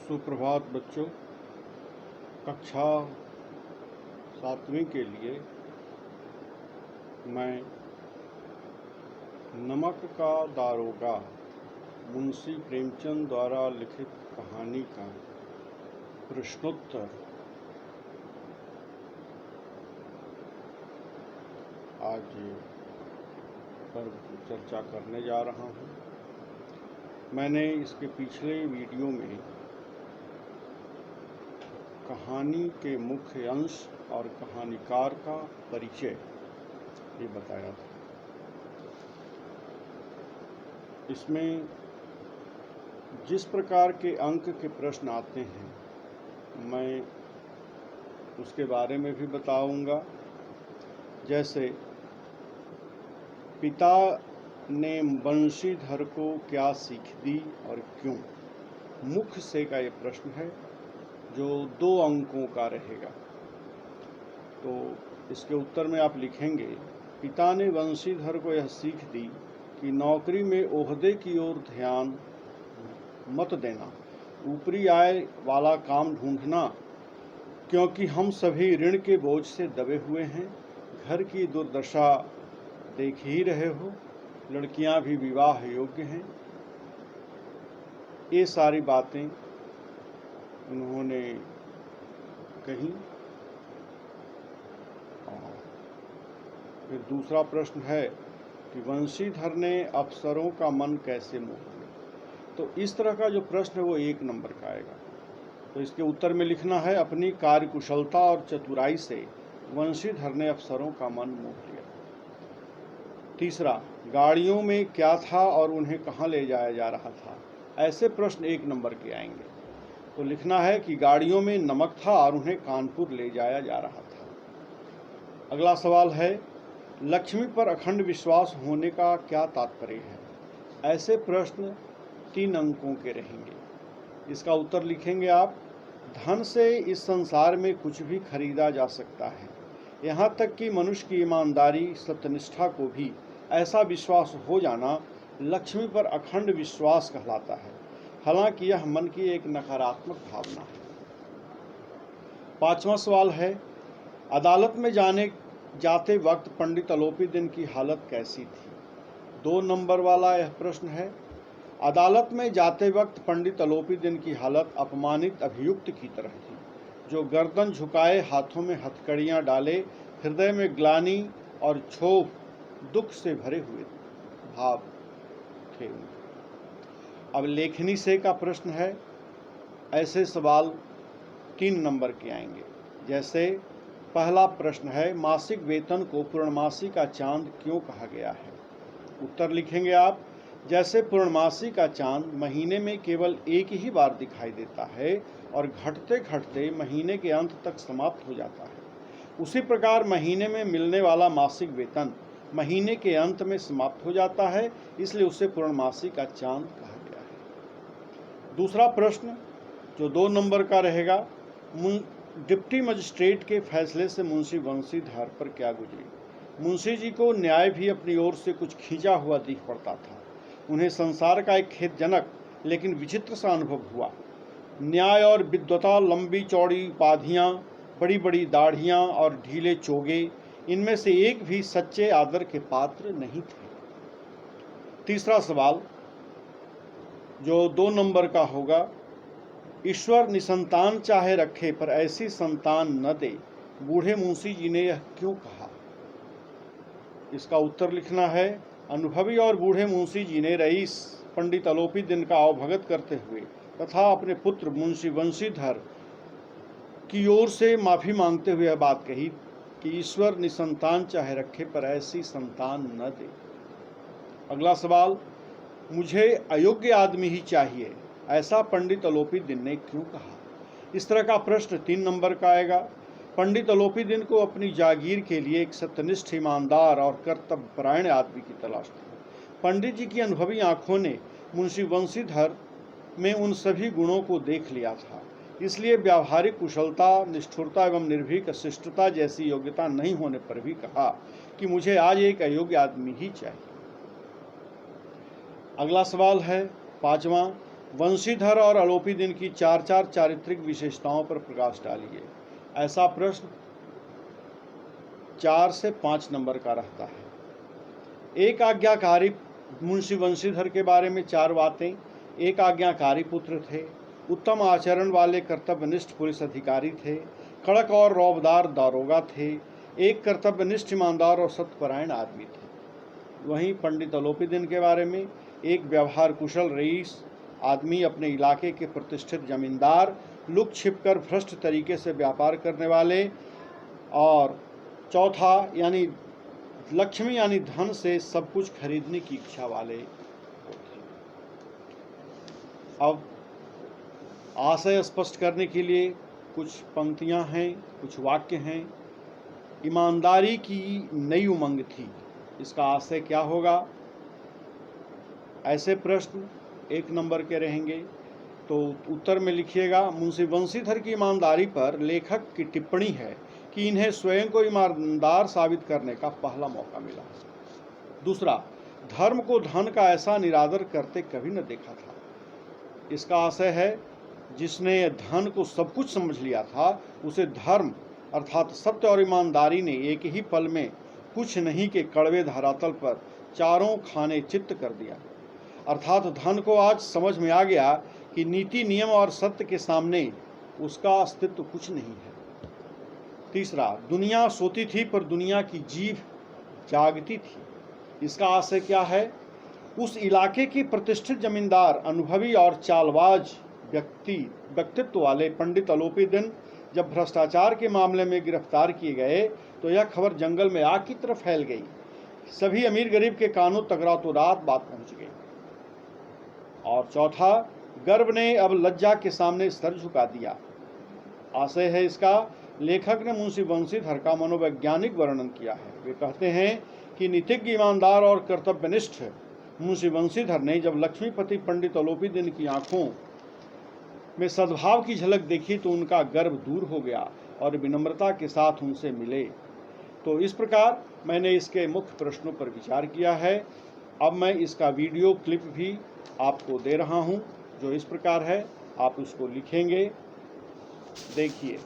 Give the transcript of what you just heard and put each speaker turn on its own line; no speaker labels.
सुप्रभात बच्चों। कक्षा 7वीं के लिए मैं नमक का दारोगा मुंशी प्रेमचंद द्वारा लिखित कहानी का प्रश्नोत्तर आज पर चर्चा करने जा रहा हूँ। मैंने इसके पिछले वीडियो में कहानी के मुख्य अंश और कहानीकार का परिचय ये बताया था। इसमें जिस प्रकार के अंक के प्रश्न आते हैं मैं उसके बारे में भी बताऊंगा। जैसे पिता ने बंशीधर को क्या सीख दी और क्यों, मुख्य से का ये प्रश्न है जो 2 अंकों का रहेगा। तो इसके उत्तर में आप लिखेंगे, पिता ने बंशीधर को यह सीख दी कि नौकरी में ओहदे की ओर ध्यान मत देना, ऊपरी आय वाला काम ढूंढना, क्योंकि हम सभी ऋण के बोझ से दबे हुए हैं। घर की दुर्दशा देख ही रहे हो, लड़कियां भी विवाह योग्य हैं। ये सारी बातें उन्होंने कही। फिर दूसरा प्रश्न है कि बंशीधर ने अफसरों का मन कैसे मोह लिया। तो इस तरह का जो प्रश्न है वो 1 नंबर का आएगा। तो इसके उत्तर में लिखना है, अपनी कार्यकुशलता और चतुराई से बंशीधर ने अफसरों का मन मोह लिया। तीसरा, गाड़ियों में क्या था और उन्हें कहाँ ले जाया जा रहा था। ऐसे प्रश्न 1 नंबर के आएंगे। तो लिखना है कि गाड़ियों में नमक था और उन्हें कानपुर ले जाया जा रहा था। अगला सवाल है, लक्ष्मी पर अखंड विश्वास होने का क्या तात्पर्य है। ऐसे प्रश्न 3 अंकों के रहेंगे। इसका उत्तर लिखेंगे आप, धन से इस संसार में कुछ भी खरीदा जा सकता है, यहाँ तक कि मनुष्य की ईमानदारी सत्यनिष्ठा को भी ऐसा विश्वास हो जाना लक्ष्मी पर अखंड विश्वास कहलाता है। हालांकि यह मन की एक नकारात्मक भावना है। 5वां सवाल है, अदालत में जाते वक्त पंडित अलोपीदीन की हालत कैसी थी। 2 नंबर वाला यह प्रश्न है। अदालत में जाते वक्त पंडित अलोपीदीन की हालत अपमानित अभियुक्त की तरह थी, जो गर्दन झुकाए, हाथों में हथकड़ियां डाले, हृदय में ग्लानि और क्षोभ दुख से भरे हुए भाव थे। अब लेखनी से का प्रश्न है। ऐसे सवाल 3 नंबर के आएंगे। जैसे पहला प्रश्न है, मासिक वेतन को पूर्णमासी का चांद क्यों कहा गया है। उत्तर लिखेंगे आप, जैसे पूर्णमासी का चांद महीने में केवल एक ही बार दिखाई देता है और घटते घटते महीने के अंत तक समाप्त हो जाता है, उसी प्रकार महीने में मिलने वाला मासिक वेतन महीने के अंत में समाप्त हो जाता है, इसलिए उसे पूर्णमासी का चांद कहा गया है। दूसरा प्रश्न जो 2 नंबर का रहेगा, डिप्टी मजिस्ट्रेट के फैसले से मुंशी बंशीधर पर क्या गुजरी। मुंशी जी को न्याय भी अपनी ओर से कुछ खींचा हुआ दिख पड़ता था। उन्हें संसार का एक खेदजनक लेकिन विचित्र सा अनुभव हुआ। न्याय और विद्वता, लंबी चौड़ी उपाधियां, बड़ी बड़ी दाढ़ियां और ढीले चोगे, इनमें से एक भी सच्चे आदर के पात्र नहीं थे। तीसरा सवाल जो 2 नंबर का होगा, ईश्वर निसंतान चाहे रखे पर ऐसी संतान न दे, बूढ़े मुंशी जी ने यह क्यों कहा। इसका उत्तर लिखना है, अनुभवी और बूढ़े मुंशी जी ने रईस पंडित अलोपीदीन का अवभगत करते हुए तथा अपने पुत्र मुंशी बंशीधर की ओर से माफी मांगते हुए यह बात कही कि ईश्वर निसंतान चाहे रखे पर ऐसी संतान न दे। अगला सवाल, मुझे अयोग्य आदमी ही चाहिए, ऐसा पंडित अलोपीदीन ने क्यों कहा। इस तरह का प्रश्न 3 नंबर का आएगा। पंडित अलोपीदीन को अपनी जागीर के लिए एक सत्यनिष्ठ, ईमानदार और कर्तव्यपरायण आदमी की तलाश थी। पंडित जी की अनुभवी आंखों ने मुंशी बंशीधर में उन सभी गुणों को देख लिया था, इसलिए व्यावहारिक कुशलता, निष्ठुरता एवं निर्भीक शिष्टता जैसी योग्यता नहीं होने पर भी कहा कि मुझे आज एक अयोग्य आदमी ही चाहिए। अगला सवाल है 5वां, वंशीधर और अलोपी दिन की 4 चारित्रिक विशेषताओं पर प्रकाश डालिए। ऐसा प्रश्न 4 से 5 नंबर का रहता है। एक आज्ञाकारी मुंशी वंशीधर के बारे में 4 बातें। एक आज्ञाकारी पुत्र थे, उत्तम आचरण वाले कर्तव्यनिष्ठ पुलिस अधिकारी थे, कड़क और रौबदार दारोगा थे, एक कर्तव्यनिष्ठ ईमानदार और सत्यपरायण आदमी थे। वहीं पंडित अलोपी दिन के बारे में एक व्यवहार कुशल रईस आदमी, अपने इलाके के प्रतिष्ठित जमींदार, लुक छिपकर भ्रष्ट तरीके से व्यापार करने वाले, और चौथा यानी लक्ष्मी यानी धन से सब कुछ खरीदने की इच्छा वाले होते। अब आशय स्पष्ट करने के लिए कुछ पंक्तियां हैं, कुछ वाक्य हैं। ईमानदारी की नई उमंग थी, इसका आशय क्या होगा? ऐसे प्रश्न 1 नंबर के रहेंगे, तो उत्तर में लिखिएगा, मुंशी वंशीधर की ईमानदारी पर लेखक की टिप्पणी है कि इन्हें स्वयं को ईमानदार साबित करने का पहला मौका मिला। दूसरा, धर्म को धन का ऐसा निरादर करते कभी न देखा था। इसका आशय है, जिसने धन को सब कुछ समझ लिया था, उसे धर्म अर्थात सत्य और ईमानदारी ने एक ही पल में कुछ नहीं के कड़वे धरातल पर चारों खाने चित्त कर दिया। अर्थात धन को आज समझ में आ गया कि नीति, नियम और सत्य के सामने उसका अस्तित्व कुछ नहीं है। तीसरा, दुनिया सोती थी पर दुनिया की जीभ जागती थी। इसका आशय क्या है? उस इलाके के प्रतिष्ठित जमींदार, अनुभवी और चालबाज व्यक्तित्व वाले पंडित अलोपी दिन जब भ्रष्टाचार के मामले में गिरफ्तार किए गए तो यह खबर जंगल में आग की तरह फैल गई। सभी अमीर गरीब के कानों तक रातों रात बात पहुंच गई। और चौथा, गर्व ने अब लज्जा के सामने सर झुका दिया। आशय है इसका, लेखक ने मुंशी वंशीधर का मनोवैज्ञानिक वर्णन किया है। वे कहते हैं कि नीतिज्ञ, ईमानदार और कर्तव्यनिष्ठ मुंशी वंशीधर ने जब लक्ष्मीपति पंडित अलोपी दिन की आंखों में सद्भाव की झलक देखी तो उनका गर्व दूर हो गया और विनम्रता के साथ उनसे मिले। तो इस प्रकार मैंने इसके मुख्य प्रश्नों पर विचार किया है। अब मैं इसका वीडियो क्लिप भी आपको दे रहा हूं, जो इस प्रकार है। आप उसको लिखेंगे, देखिए।